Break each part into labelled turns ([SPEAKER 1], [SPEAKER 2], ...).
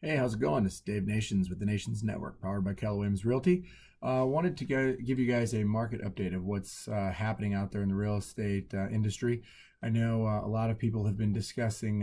[SPEAKER 1] Hey, how's it going? This is Dave Nations with the Nations Network, powered by Keller Williams Realty. Wanted to give you guys a market update of what's happening out there in the real estate industry. I know a lot of people have been discussing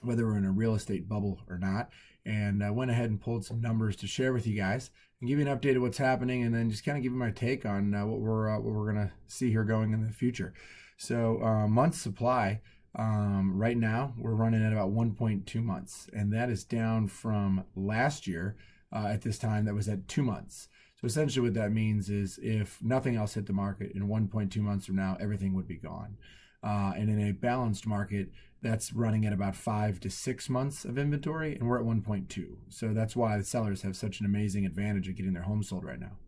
[SPEAKER 1] whether we're in a real estate bubble or not, and I went ahead and pulled some numbers to share with you guys and give you an update of what's happening, and then just kind of give you my take on what we're gonna see here going in the future. So, month supply. Right now, we're running at about 1.2 months, and that is down from last year at this time that was at 2 months. So essentially, what that means is if nothing else hit the market in 1.2 months from now, everything would be gone. And in a balanced market, that's running at about 5 to 6 months of inventory, and we're at 1.2. So that's why the sellers have such an amazing advantage of getting their homes sold right now.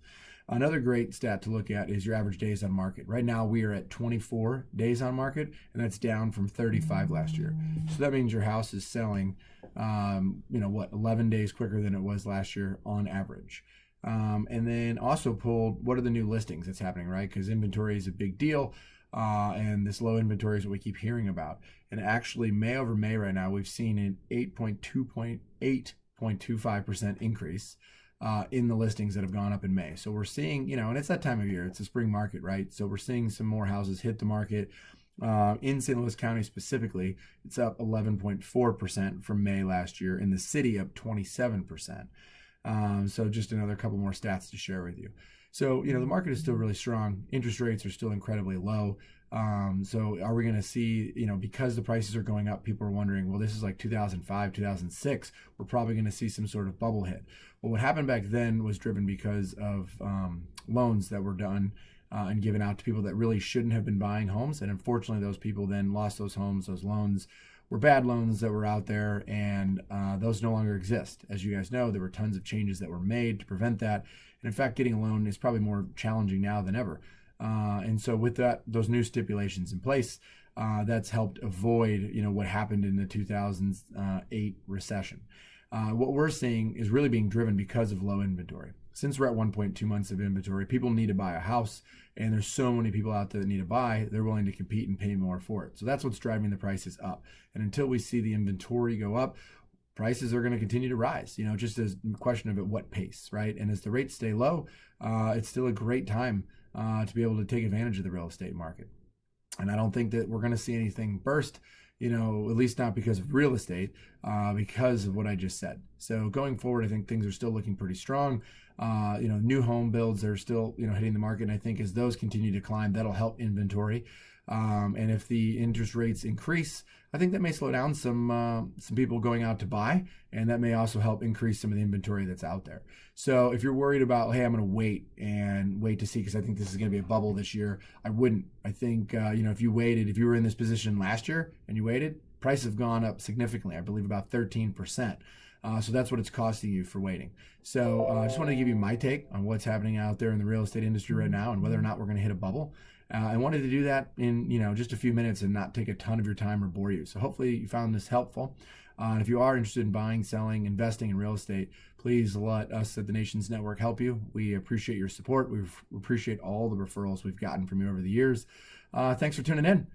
[SPEAKER 1] Another great stat to look at is your average days on market. Right now, we are at 24 days on market, and that's down from 35 last year. So that means your house is selling, 11 days quicker than it was last year on average. And then also pulled what are the new listings that's happening, right? Because inventory is a big deal, and this low inventory is what we keep hearing about. And actually, May over May right now, we've seen an 8.25% increase in the listings that have gone up in May. So we're seeing, and it's that time of year, it's a spring market, right? So we're seeing some more houses hit the market. In St. Louis County specifically, it's up 11.4% from May last year. In the city, up 27%. So just another couple more stats to share with you. So, the market is still really strong. Interest rates are still incredibly low. So are we going to see, because the prices are going up, people are wondering, well, this is like 2005, 2006, we're probably going to see some sort of bubble hit. Well, what happened back then was driven because of loans that were done and given out to people that really shouldn't have been buying homes. And unfortunately, those people then lost those homes. Those loans were bad loans that were out there, and those no longer exist. As you guys know, there were tons of changes that were made to prevent that. And in fact, getting a loan is probably more challenging now than ever. And so with those new stipulations in place, that's helped avoid, what happened in the 2008 recession. What we're seeing is really being driven because of low inventory. Since we're at 1.2 months of inventory, people need to buy a house, and there's so many people out there that need to buy, they're willing to compete and pay more for it. So that's what's driving the prices up. And until we see the inventory go up, prices are going to continue to rise, just as a question of at what pace, right? And as the rates stay low, it's still a great time to be able to take advantage of the real estate market. And I don't think that we're going to see anything burst, at least not because of real estate, because of what I just said. So going forward, I think things are still looking pretty strong. New home builds are still, hitting the market. And I think as those continue to climb, that'll help inventory. And if the interest rates increase, I think that may slow down some people going out to buy, and that may also help increase some of the inventory that's out there. So if you're worried about, hey, I'm going to wait to see because I think this is going to be a bubble this year, I wouldn't. I think if you were in this position last year and you waited, prices have gone up significantly. I believe about 13%. So that's what it's costing you for waiting. So I just wanted to give you my take on what's happening out there in the real estate industry right now and whether or not we're going to hit a bubble. I wanted to do that in just a few minutes and not take a ton of your time or bore you. So hopefully you found this helpful. And if you are interested in buying, selling, investing in real estate, please let us at the Nations Network help you. We appreciate your support. We appreciate all the referrals we've gotten from you over the years. Thanks for tuning in.